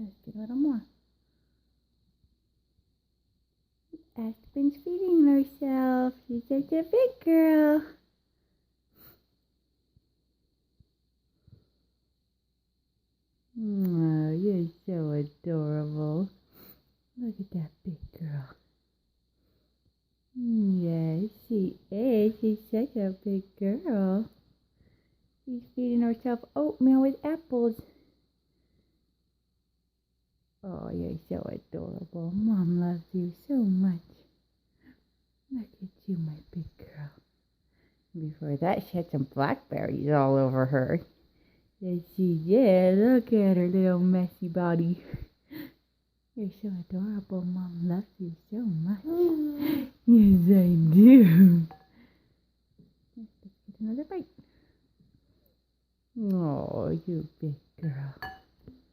Let's get a little more. Aspen's feeding herself. She's such a big girl. Oh, you're so adorable. Look at that big girl. Yes, she is. She's such a big girl. She's feeding herself oatmeal with apples. Oh, you're so adorable. Mom loves you so much. Look at you, my big girl. Before that, she had some blackberries all over her. Yes, she did. Look at her little messy body. You're so adorable. Mom loves you so much. Yes, I do. Let's get another bite. Oh, you big girl.